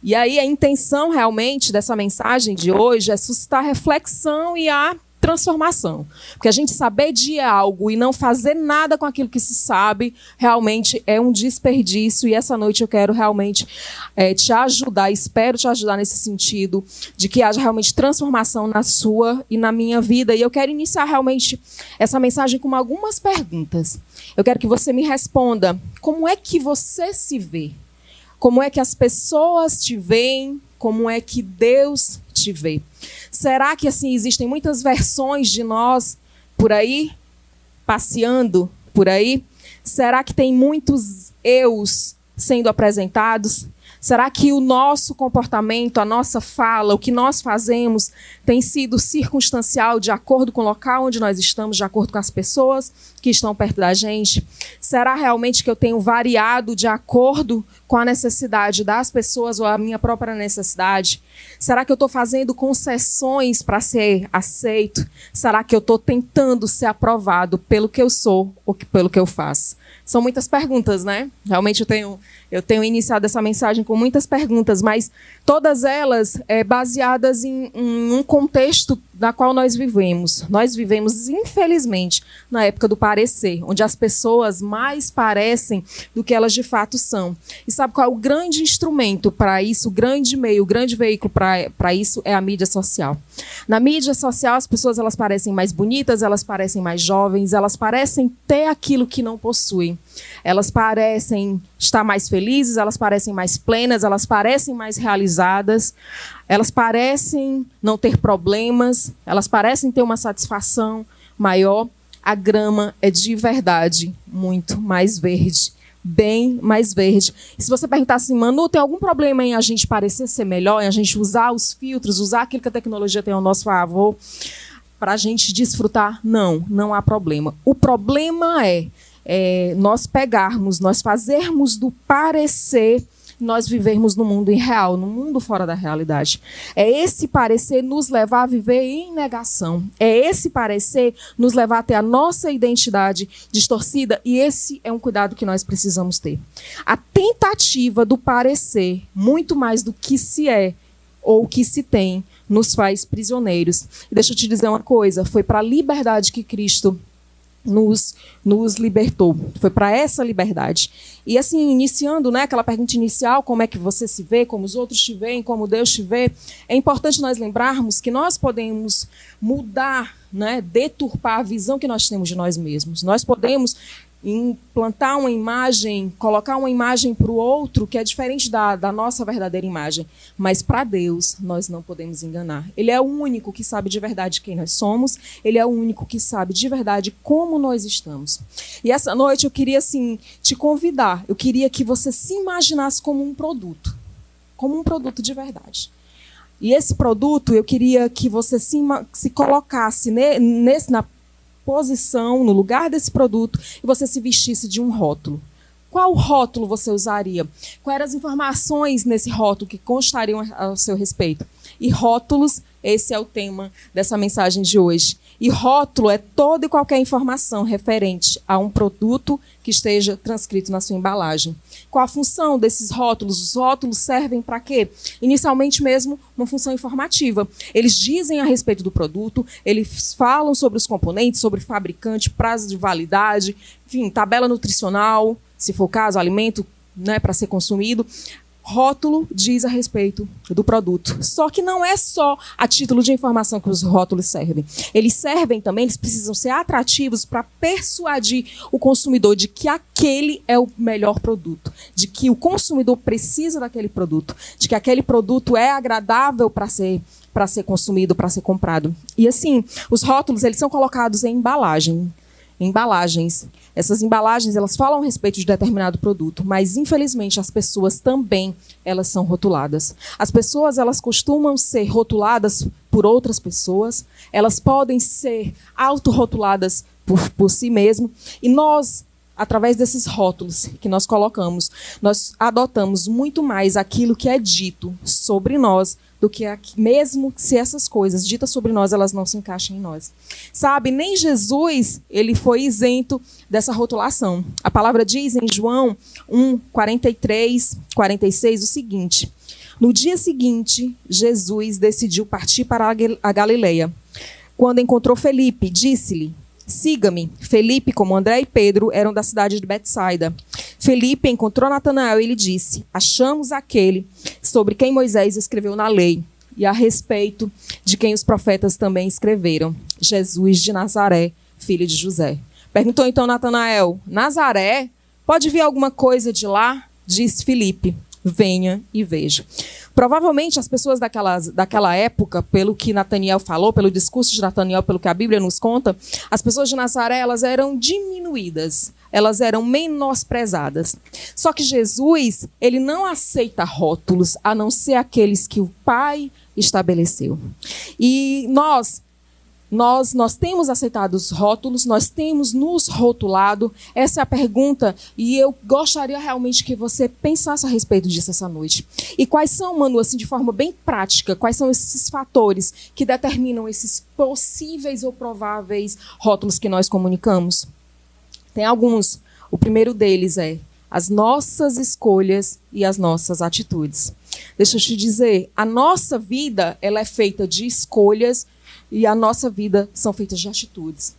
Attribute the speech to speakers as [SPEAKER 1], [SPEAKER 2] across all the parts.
[SPEAKER 1] E aí a intenção realmente dessa mensagem de hoje é suscitar reflexão e a transformação. Porque a gente saber de algo e não fazer nada com aquilo que se sabe, realmente é um desperdício. E essa noite eu quero realmente te ajudar, espero te ajudar nesse sentido, de que haja realmente transformação na sua e na minha vida. E eu quero iniciar realmente essa mensagem com algumas perguntas. Eu quero que você me responda: como é que você se vê? Como é que as pessoas te veem? Como é que Deus te vê? Será que assim existem muitas versões de nós por aí, passeando por aí? Será que tem muitos eus sendo apresentados? Será que o nosso comportamento, a nossa fala, o que nós fazemos tem sido circunstancial de acordo com o local onde nós estamos, de acordo com as pessoas que estão perto da gente? Será realmente que eu tenho variado de acordo com a necessidade das pessoas ou a minha própria necessidade? Será que eu estou fazendo concessões para ser aceito? Será que eu estou tentando ser aprovado pelo que eu sou ou pelo que eu faço? São muitas perguntas, né? Realmente eu tenho iniciado essa mensagem com muitas perguntas, mas todas elas baseadas em um contexto na qual nós vivemos. Nós vivemos, infelizmente, na época do parecer, onde as pessoas mais parecem do que elas de fato são. E sabe qual é o grande instrumento para isso, o grande meio, o grande veículo para isso é a mídia social. Na mídia social, as pessoas elas parecem mais bonitas, elas parecem mais jovens, elas parecem ter aquilo que não possuem. Elas parecem estar mais felizes, elas parecem mais plenas, elas parecem mais realizadas, elas parecem não ter problemas, elas parecem ter uma satisfação maior. A grama é de verdade muito mais verde, bem mais verde. E se você perguntar assim, Manu, tem algum problema em a gente parecer ser melhor, em a gente usar os filtros, usar aquilo que a tecnologia tem ao nosso favor para a gente desfrutar? Não, não há problema. O problema é nós pegarmos, nós fazermos do parecer, nós vivermos no mundo irreal, no mundo fora da realidade. É esse parecer nos levar a viver em negação. É esse parecer nos levar a ter a nossa identidade distorcida, e esse é um cuidado que nós precisamos ter. A tentativa do parecer, muito mais do que se é ou que se tem, nos faz prisioneiros. E deixa eu te dizer uma coisa, foi para a liberdade que Cristo nos libertou. Foi para essa liberdade. E assim, iniciando, né, aquela pergunta inicial, como é que você se vê, como os outros te veem, como Deus te vê, é importante nós lembrarmos que nós podemos mudar, né, deturpar a visão que nós temos de nós mesmos. Nós podemos implantar uma imagem, colocar uma imagem para o outro que é diferente da nossa verdadeira imagem. Mas para Deus, nós não podemos enganar. Ele é o único que sabe de verdade quem nós somos. Ele é o único que sabe de verdade como nós estamos. E essa noite eu queria assim, te convidar. Eu queria que você se imaginasse como um produto de verdade. E esse produto, eu queria que você se colocasse na posição, no lugar desse produto, e você se vestisse de um rótulo. Qual rótulo você usaria? Quais eram as informações nesse rótulo que constariam ao seu respeito? E rótulos, esse é o tema dessa mensagem de hoje. E rótulo é toda e qualquer informação referente a um produto que esteja transcrito na sua embalagem. Qual a função desses rótulos? Os rótulos servem para quê? Inicialmente mesmo, uma função informativa. Eles dizem a respeito do produto, eles falam sobre os componentes, sobre fabricante, prazo de validade, enfim, tabela nutricional, se for o caso, alimento, né, para ser consumido. Rótulo diz a respeito do produto. Só que não é só a título de informação que os rótulos servem. Eles servem também, eles precisam ser atrativos para persuadir o consumidor de que aquele é o melhor produto, de que o consumidor precisa daquele produto, de que aquele produto é agradável para ser consumido, para ser comprado. E assim, os rótulos eles são colocados em embalagens. Essas embalagens, elas falam a respeito de determinado produto, mas, infelizmente, as pessoas também, elas são rotuladas. As pessoas, elas costumam ser rotuladas por outras pessoas, elas podem ser autorrotuladas por si mesmo, e nós através desses rótulos que nós colocamos, nós adotamos muito mais aquilo que é dito sobre nós do que mesmo se essas coisas ditas sobre nós, elas não se encaixem em nós. Sabe, nem Jesus, ele foi isento dessa rotulação. A palavra diz em João 1, 43, 46 o seguinte: no dia seguinte, Jesus decidiu partir para a Galileia. Quando encontrou Felipe, disse-lhe: siga-me. Felipe, como André e Pedro, eram da cidade de Betsaida. Felipe encontrou Natanael e lhe disse: achamos aquele sobre quem Moisés escreveu na lei e a respeito de quem os profetas também escreveram, Jesus de Nazaré, filho de José. Perguntou então Natanael: Nazaré? Pode vir alguma coisa de lá? Disse Felipe: venha e veja. Provavelmente as pessoas daquela época, pelo que Natanael falou, pelo discurso de Natanael, pelo que a Bíblia nos conta, as pessoas de Nazaré, elas eram diminuídas, elas eram menosprezadas. Só que Jesus, ele não aceita rótulos, a não ser aqueles que o Pai estabeleceu. E nós temos aceitado os rótulos, nós temos nos rotulado. Essa é a pergunta, e eu gostaria realmente que você pensasse a respeito disso essa noite. E quais são, Manu, assim, de forma bem prática, quais são esses fatores que determinam esses possíveis ou prováveis rótulos que nós comunicamos? Tem alguns. O primeiro deles é as nossas escolhas e as nossas atitudes. Deixa eu te dizer, a nossa vida, ela é feita de escolhas e a nossa vida são feitas de atitudes.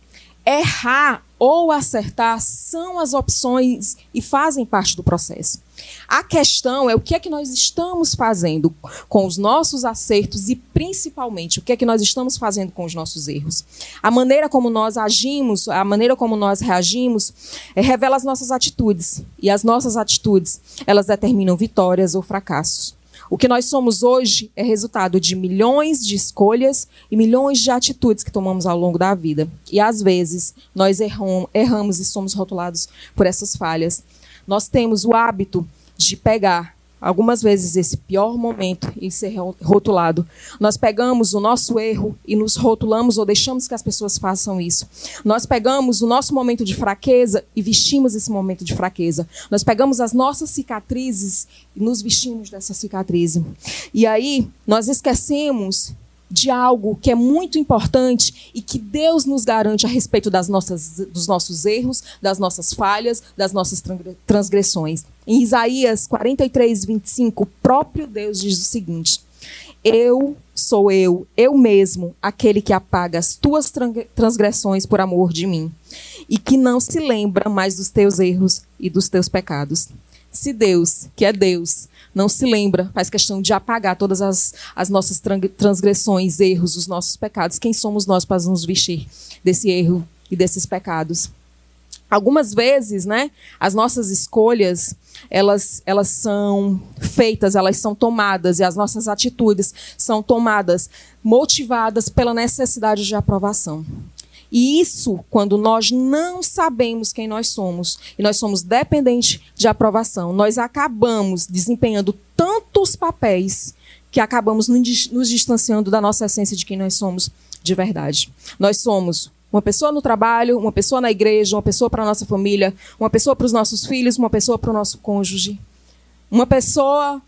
[SPEAKER 1] Errar ou acertar são as opções e fazem parte do processo. A questão é o que é que nós estamos fazendo com os nossos acertos e, principalmente, o que é que nós estamos fazendo com os nossos erros. A maneira como nós agimos, a maneira como nós reagimos, revela as nossas atitudes. E as nossas atitudes, elas determinam vitórias ou fracassos. O que nós somos hoje é resultado de milhões de escolhas e milhões de atitudes que tomamos ao longo da vida. E, às vezes, nós erramos e somos rotulados por essas falhas. Nós temos o hábito de pegar, algumas vezes, esse pior momento e ser rotulado. Nós pegamos o nosso erro e nos rotulamos ou deixamos que as pessoas façam isso. Nós pegamos o nosso momento de fraqueza e vestimos esse momento de fraqueza. Nós pegamos as nossas cicatrizes e nos vestimos dessa cicatriz. E aí, nós esquecemos de algo que é muito importante e que Deus nos garante a respeito dos nossos erros, das nossas falhas, das nossas transgressões. Em Isaías 43, 25, o próprio Deus diz o seguinte: eu sou eu mesmo, aquele que apaga as tuas transgressões por amor de mim, e que não se lembra mais dos teus erros e dos teus pecados. Se Deus, que é Deus, não se lembra, faz questão de apagar todas as nossas transgressões, erros, os nossos pecados, quem somos nós para nos vestir desse erro e desses pecados? Algumas vezes, né, as nossas escolhas, elas são feitas, elas são tomadas, e as nossas atitudes são tomadas, motivadas pela necessidade de aprovação. E isso, quando nós não sabemos quem nós somos, e nós somos dependentes de aprovação, nós acabamos desempenhando tantos papéis que acabamos nos distanciando da nossa essência de quem nós somos de verdade. Nós somos uma pessoa no trabalho, uma pessoa na igreja, uma pessoa para a nossa família, uma pessoa para os nossos filhos, uma pessoa para o nosso cônjuge, uma pessoa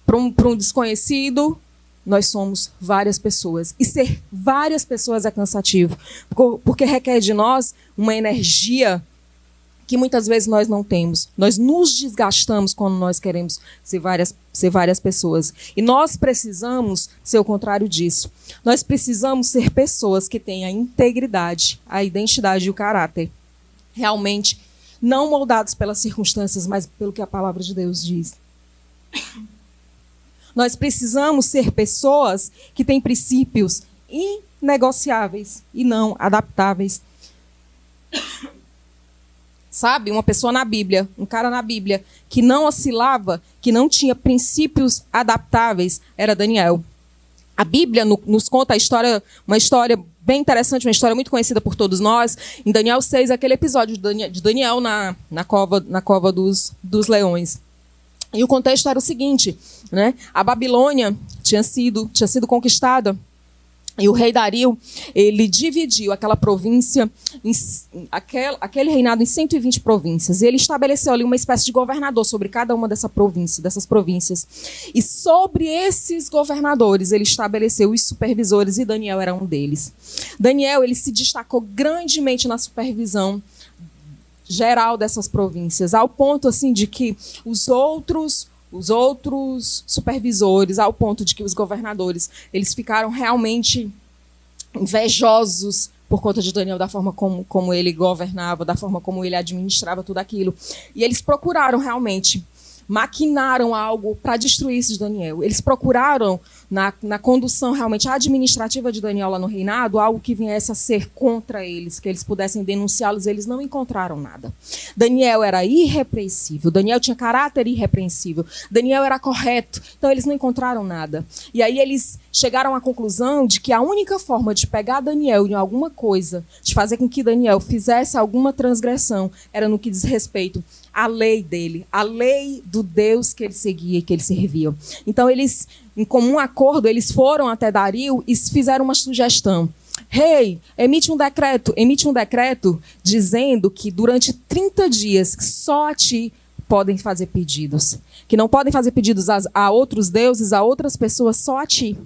[SPEAKER 1] para um desconhecido. Nós somos várias pessoas. E ser várias pessoas é cansativo, porque requer de nós uma energia que muitas vezes nós não temos. Nós nos desgastamos quando nós queremos ser várias pessoas. E nós precisamos ser o contrário disso. Nós precisamos ser pessoas que têm a integridade, a identidade e o caráter realmente não moldados pelas circunstâncias, mas pelo que a palavra de Deus diz. Nós precisamos ser pessoas que têm princípios inegociáveis e não adaptáveis. Sabe, uma pessoa na Bíblia, um cara na Bíblia, que não oscilava, que não tinha princípios adaptáveis, era Daniel. A Bíblia nos conta uma história bem interessante, uma história muito conhecida por todos nós. Em Daniel 6, aquele episódio de Daniel na cova dos leões. E o contexto era o seguinte, né? A Babilônia tinha sido conquistada E o rei Dario, ele dividiu aquela província, aquele reinado em 120 províncias. E ele estabeleceu ali uma espécie de governador sobre cada uma dessas províncias. E sobre esses governadores, ele estabeleceu os supervisores, e Daniel era um deles. Daniel, ele se destacou grandemente na supervisão geral dessas províncias, ao ponto assim de que os outros supervisores, ao ponto de que os governadores, eles ficaram realmente invejosos por conta de Daniel, da forma como ele governava, da forma como ele administrava tudo aquilo. E eles procuraram realmente, maquinaram algo para destruir isso de Daniel. Eles procuraram, na condução realmente administrativa de Daniel lá no reinado, algo que viesse a ser contra eles, que eles pudessem denunciá-los. Eles não encontraram nada. Daniel era irrepreensível, Daniel tinha caráter irrepreensível, Daniel era correto, então eles não encontraram nada. E aí eles chegaram à conclusão de que a única forma de pegar Daniel em alguma coisa, de fazer com que Daniel fizesse alguma transgressão, era no que diz respeito à lei dele, à lei do Deus que ele seguia e que ele servia. Então eles, em comum acordo, eles foram até Dario e fizeram uma sugestão. Rei, emite um decreto dizendo que durante 30 dias só a ti podem fazer pedidos. Que não podem fazer pedidos a outros deuses, a outras pessoas, só a ti.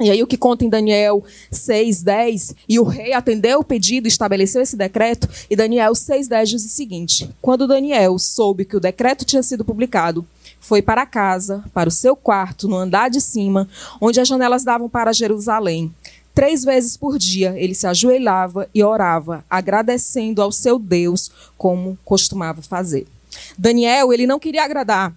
[SPEAKER 1] E aí o que conta em Daniel 6:10, e o rei atendeu o pedido, estabeleceu esse decreto, e Daniel 6:10 diz o seguinte: quando Daniel soube que o decreto tinha sido publicado, foi para casa, para o seu quarto, no andar de cima, onde as janelas davam para Jerusalém. 3 vezes por dia ele se ajoelhava e orava, agradecendo ao seu Deus, como costumava fazer. Daniel, ele não queria agradar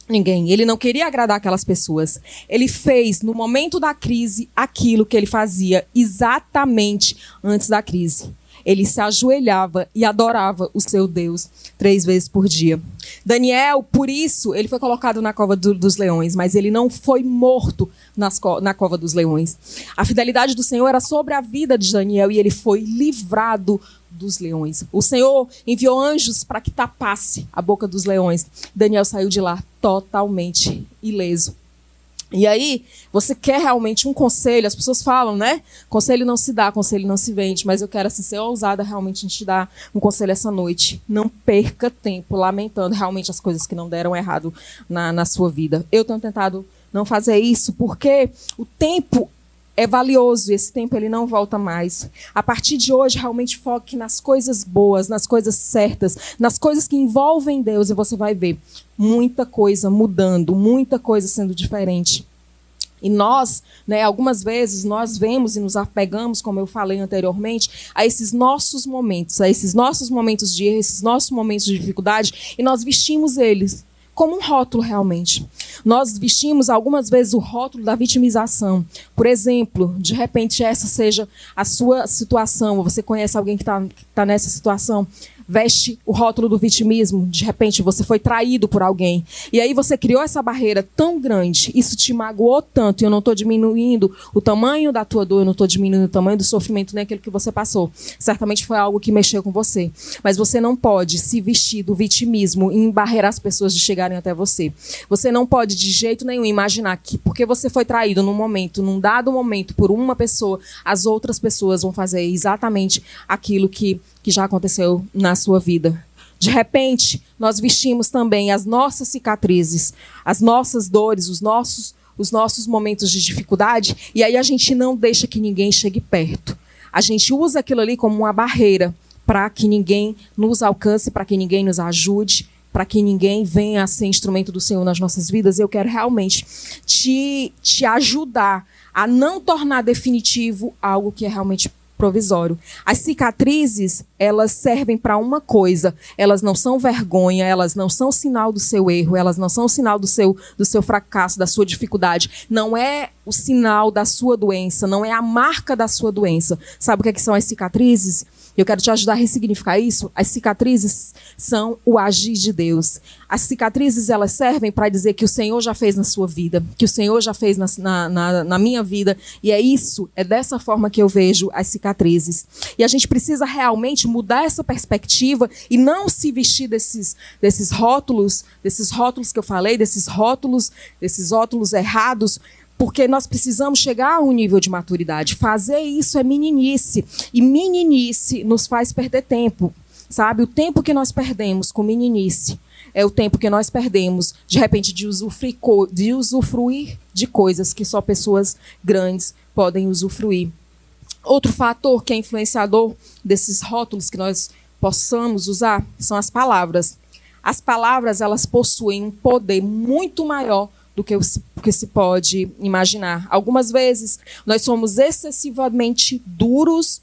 [SPEAKER 1] ninguém, ele não queria agradar aquelas pessoas. Ele fez, no momento da crise, aquilo que ele fazia exatamente antes da crise. Ele se ajoelhava e adorava o seu Deus 3 vezes por dia. Daniel, por isso, ele foi colocado na cova dos leões, mas ele não foi morto na cova dos leões. A fidelidade do Senhor era sobre a vida de Daniel e ele foi livrado dos leões. O Senhor enviou anjos para que tapasse a boca dos leões. Daniel saiu de lá totalmente ileso. E aí, você quer realmente um conselho? As pessoas falam, né? Conselho não se dá, conselho não se vende. Mas eu quero, assim, ser ousada realmente em te dar um conselho essa noite. Não perca tempo lamentando realmente as coisas que não deram errado na sua vida. Eu tenho tentado não fazer isso porque o tempo é valioso e esse tempo ele não volta mais. A partir de hoje, realmente foque nas coisas boas, nas coisas certas, nas coisas que envolvem Deus, e você vai ver muita coisa mudando, muita coisa sendo diferente. E nós, algumas vezes, nós vemos e nos apegamos, como eu falei anteriormente, a esses nossos momentos de erro, esses nossos momentos de dificuldade, e nós vestimos eles como um rótulo realmente. Nós vestimos algumas vezes o rótulo da vitimização. Por exemplo, de repente essa seja a sua situação, ou você conhece alguém que está nessa situação, veste o rótulo do vitimismo, de repente você foi traído por alguém, e aí você criou essa barreira tão grande, isso te magoou tanto, e eu não estou diminuindo o tamanho da tua dor, eu não estou diminuindo o tamanho do sofrimento, nem aquilo que você passou, certamente foi algo que mexeu com você, mas você não pode se vestir do vitimismo e embarrear as pessoas de chegarem até você. Você não pode de jeito nenhum imaginar que porque você foi traído num dado momento por uma pessoa, as outras pessoas vão fazer exatamente aquilo que já aconteceu na sua vida. De repente, nós vestimos também as nossas cicatrizes, as nossas dores, os nossos momentos de dificuldade, e aí a gente não deixa que ninguém chegue perto. A gente usa aquilo ali como uma barreira para que ninguém nos alcance, para que ninguém nos ajude, para que ninguém venha a ser instrumento do Senhor nas nossas vidas. Eu quero realmente te ajudar a não tornar definitivo algo que é realmente provisório. As cicatrizes, elas servem para uma coisa, elas não são vergonha, elas não são sinal do seu erro, elas não são sinal do seu fracasso, da sua dificuldade, não é o sinal da sua doença, não é a marca da sua doença. Sabe o que são as cicatrizes? Eu quero te ajudar a ressignificar isso. As cicatrizes são o agir de Deus. As cicatrizes, elas servem para dizer que o Senhor já fez na sua vida, que o Senhor já fez na minha vida. E é dessa forma que eu vejo as cicatrizes. E a gente precisa realmente mudar essa perspectiva e não se vestir desses rótulos que eu falei, desses rótulos errados, Porque nós precisamos chegar a um nível de maturidade. Fazer isso é meninice. E meninice nos faz perder tempo. Sabe? O tempo que nós perdemos com meninice é o tempo que nós perdemos, de repente, de usufruir de coisas que só pessoas grandes podem usufruir. Outro fator que é influenciador desses rótulos que nós possamos usar são as palavras. As palavras, elas possuem um poder muito maior do que se pode imaginar. Algumas vezes, nós somos excessivamente duros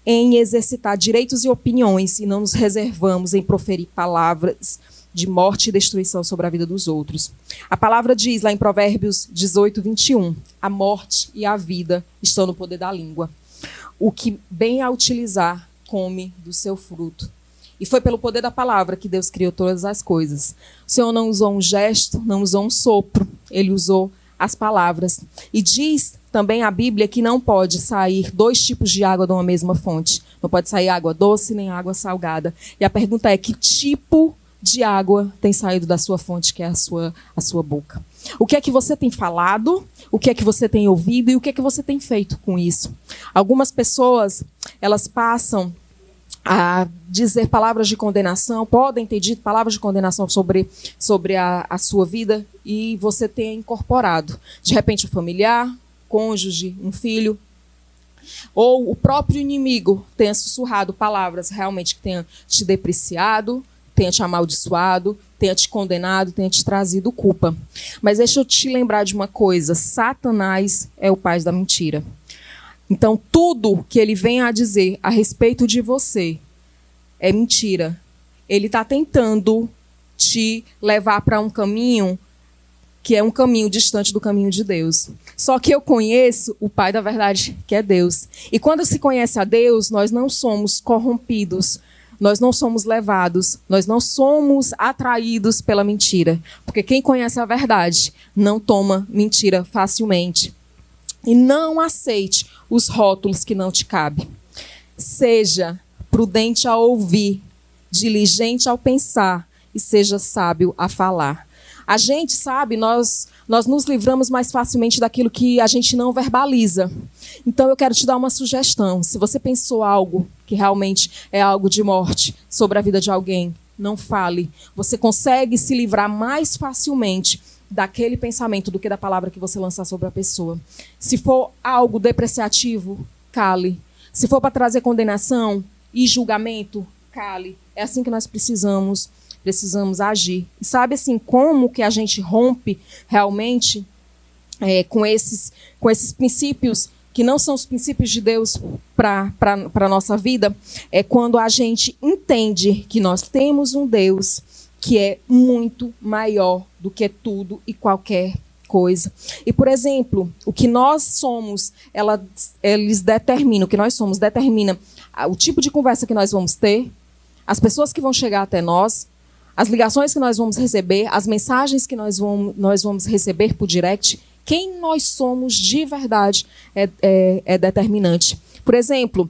[SPEAKER 1] em exercitar direitos e opiniões e não nos reservamos em proferir palavras de morte e destruição sobre a vida dos outros. A palavra diz lá em Provérbios 18, 21, a morte e a vida estão no poder da língua. O que bem a utilizar, come do seu fruto. E foi pelo poder da palavra que Deus criou todas as coisas. O Senhor não usou um gesto, não usou um sopro, Ele usou as palavras. E diz também a Bíblia que não pode sair 2 tipos de água de uma mesma fonte. Não pode sair água doce nem água salgada. E a pergunta é, que tipo de água tem saído da sua fonte, que é a sua boca? O que é que você tem falado? O que é que você tem ouvido? E o que é que você tem feito com isso? Algumas pessoas, elas passam a dizer palavras de condenação, podem ter dito palavras de condenação sobre a sua vida e você tenha incorporado. De repente, um familiar, cônjuge, um filho, ou o próprio inimigo tenha sussurrado palavras realmente que tenha te depreciado, tenha te amaldiçoado, tenha te condenado, tenha te trazido culpa. Mas deixa eu te lembrar de uma coisa, Satanás é o pai da mentira. Então, tudo que ele vem a dizer a respeito de você é mentira. Ele está tentando te levar para um caminho que é um caminho distante do caminho de Deus. Só que eu conheço o Pai da verdade, que é Deus. E quando se conhece a Deus, nós não somos corrompidos, nós não somos levados, nós não somos atraídos pela mentira. Porque quem conhece a verdade não toma mentira facilmente. E não aceite os rótulos que não te cabem. Seja prudente ao ouvir, diligente ao pensar e seja sábio a falar. A gente sabe, nós nos livramos mais facilmente daquilo que a gente não verbaliza. Então eu quero te dar uma sugestão. Se você pensou algo que realmente é algo de morte sobre a vida de alguém, não fale. Você consegue se livrar mais facilmente daquele pensamento do que da palavra que você lançar sobre a pessoa. Se for algo depreciativo, cale. Se for para trazer condenação e julgamento, cale. É assim que nós precisamos agir. E sabe assim, como que a gente rompe realmente com esses princípios que não são os princípios de Deus para a nossa vida? É quando a gente entende que nós temos um Deus que é muito maior do que tudo e qualquer coisa. E, por exemplo, o que nós somos, eles determinam, o que nós somos determina o tipo de conversa que nós vamos ter, as pessoas que vão chegar até nós, as ligações que nós vamos receber, as mensagens que nós vamos receber por direct. Quem nós somos de verdade é determinante. Por exemplo,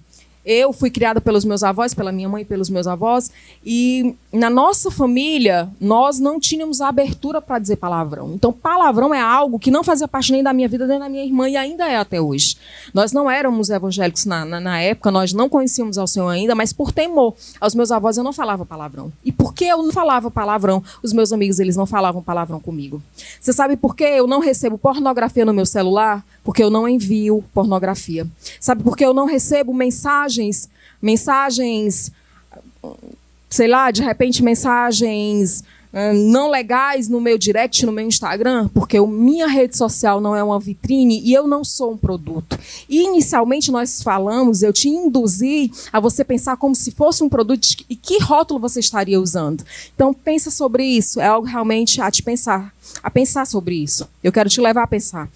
[SPEAKER 1] eu fui criada pelos meus avós, pela minha mãe e pelos meus avós, e na nossa família, nós não tínhamos abertura para dizer palavrão. Então, palavrão é algo que não fazia parte nem da minha vida, nem da minha irmã, e ainda é até hoje. Nós não éramos evangélicos na época, nós não conhecíamos ao Senhor ainda, mas por temor aos meus avós, eu não falava palavrão. E porque eu não falava palavrão, os meus amigos, eles não falavam palavrão comigo. Você sabe por que eu não recebo pornografia no meu celular? Porque eu não envio pornografia. Sabe por que eu não recebo mensagens, sei lá, de repente mensagens não legais no meu direct, no meu Instagram? Porque minha rede social não é uma vitrine e eu não sou um produto. E inicialmente nós falamos, eu te induzi a você pensar como se fosse um produto e que rótulo você estaria usando. Então pensa sobre isso, é algo realmente a pensar sobre isso. Eu quero te levar a pensar.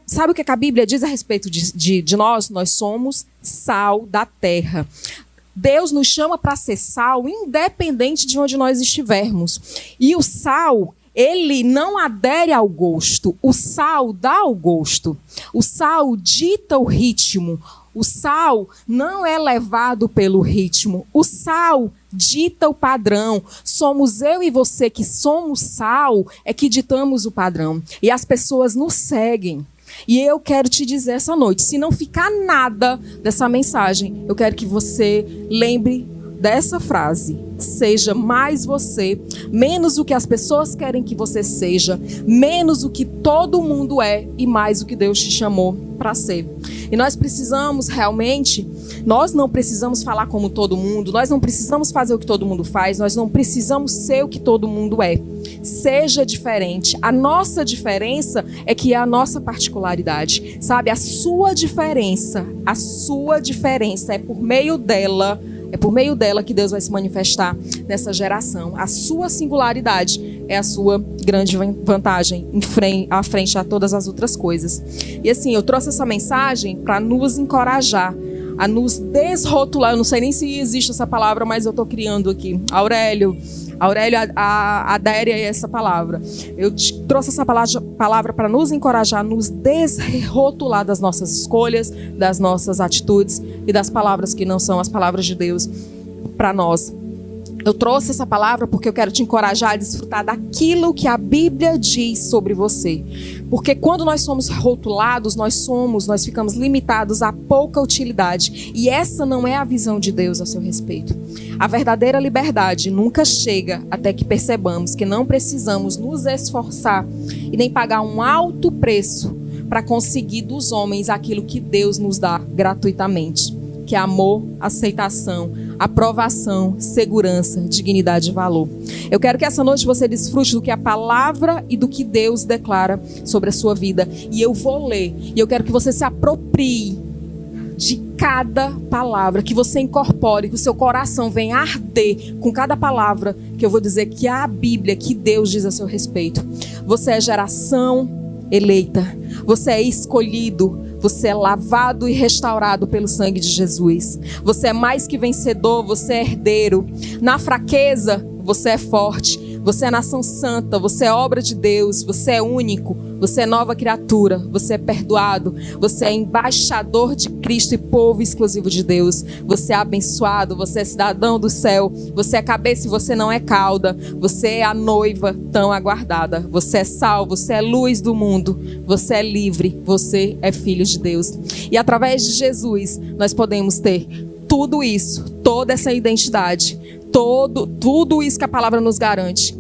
[SPEAKER 1] Sabe o que a Bíblia diz a respeito de nós? Nós somos sal da terra. Deus nos chama para ser sal, independente de onde nós estivermos. E o sal, ele não adere ao gosto. O sal dá o gosto. O sal dita o ritmo. O sal não é levado pelo ritmo. O sal dita o padrão. Somos eu e você que somos sal, é que ditamos o padrão. E as pessoas nos seguem. E eu quero te dizer essa noite, se não ficar nada dessa mensagem, eu quero que você lembre dessa frase: seja mais você, menos o que as pessoas querem que você seja, menos o que todo mundo é e mais o que Deus te chamou para ser. E nós precisamos realmente, nós não precisamos falar como todo mundo, nós não precisamos fazer o que todo mundo faz, nós não precisamos ser o que todo mundo é. Seja diferente. A nossa diferença é que é a nossa particularidade, sabe? A sua diferença é por meio dela. É por meio dela que Deus vai se manifestar nessa geração. A sua singularidade é a sua grande vantagem à frente a todas as outras coisas. E assim, eu trouxe essa mensagem para nos encorajar, a nos desrotular. Eu não sei nem se existe essa palavra, mas eu estou criando aqui. Aurélio adere a essa palavra. Eu trouxe essa palavra para nos encorajar, nos desrotular das nossas escolhas, das nossas atitudes e das palavras que não são as palavras de Deus para nós. Eu trouxe essa palavra porque eu quero te encorajar a desfrutar daquilo que a Bíblia diz sobre você. Porque quando nós somos rotulados, nós ficamos limitados a pouca utilidade. E essa não é a visão de Deus a seu respeito. A verdadeira liberdade nunca chega até que percebamos que não precisamos nos esforçar e nem pagar um alto preço para conseguir dos homens aquilo que Deus nos dá gratuitamente. Que é amor, aceitação, aprovação, segurança, dignidade e valor. Eu quero que essa noite você desfrute do que a palavra e do que Deus declara sobre a sua vida. E eu vou ler. E eu quero que você se aproprie de cada palavra, que você incorpore, que o seu coração venha arder com cada palavra que eu vou dizer que é a Bíblia, que Deus diz a seu respeito. Você é geração eleita. Você é escolhido. Você é lavado e restaurado pelo sangue de Jesus. Você é mais que vencedor, você é herdeiro. Na fraqueza, você é forte. Você é nação santa, você é obra de Deus, você é único, você é nova criatura, você é perdoado, você é embaixador de Cristo e povo exclusivo de Deus. Você é abençoado, você é cidadão do céu, você é cabeça e você não é cauda, você é a noiva tão aguardada, você é sal, você é luz do mundo, você é livre, você é filho de Deus. E através de Jesus nós podemos ter tudo isso, toda essa identidade, tudo isso que a palavra nos garante,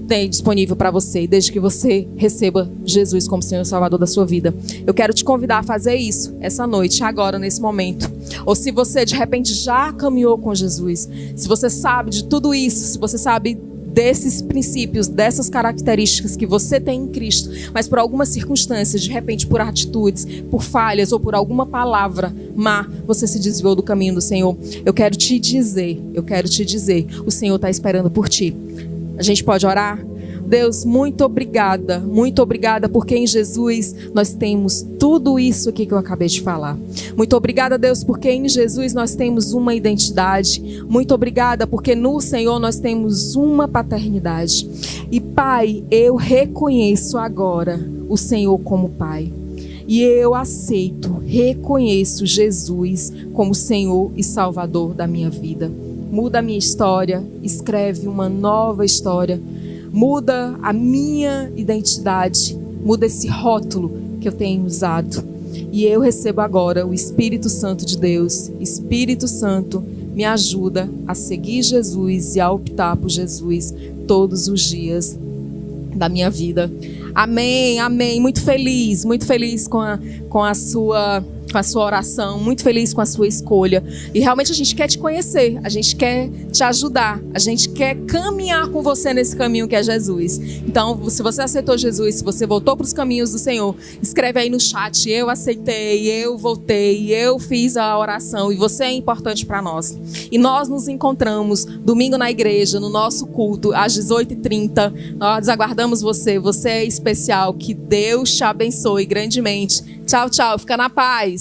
[SPEAKER 1] tem disponível para você, desde que você receba Jesus como Senhor e Salvador da sua vida. Eu quero te convidar a fazer isso essa noite, agora, nesse momento. Ou se você de repente já caminhou com Jesus, se você sabe de tudo isso, se você sabe desses princípios, dessas características que você tem em Cristo, mas por algumas circunstâncias, de repente por atitudes, por falhas ou por alguma palavra má, você se desviou do caminho do Senhor, eu quero te dizer, o Senhor está esperando por ti. A gente pode orar? Deus, muito obrigada porque em Jesus nós temos tudo isso aqui que eu acabei de falar. Muito obrigada, Deus, porque em Jesus nós temos uma identidade. Muito obrigada porque no Senhor nós temos uma paternidade. E Pai, eu reconheço agora o Senhor como Pai. E eu reconheço Jesus como Senhor e Salvador da minha vida. Muda a minha história, escreve uma nova história. Muda a minha identidade, muda esse rótulo que eu tenho usado. E eu recebo agora o Espírito Santo de Deus. Espírito Santo, me ajuda a seguir Jesus e a optar por Jesus todos os dias da minha vida. Amém, amém. Muito feliz com a sua oração, muito feliz com a sua escolha. E realmente a gente quer te conhecer, a gente quer te ajudar, a gente quer caminhar com você nesse caminho que é Jesus. Então, se você aceitou Jesus, se você voltou para os caminhos do Senhor, escreve aí no chat: eu aceitei, eu voltei, eu fiz a oração, e você é importante para nós. E nós nos encontramos domingo na igreja, no nosso culto, às 18h30. Nós aguardamos você é especial, que Deus te abençoe grandemente. Tchau, tchau, fica na paz.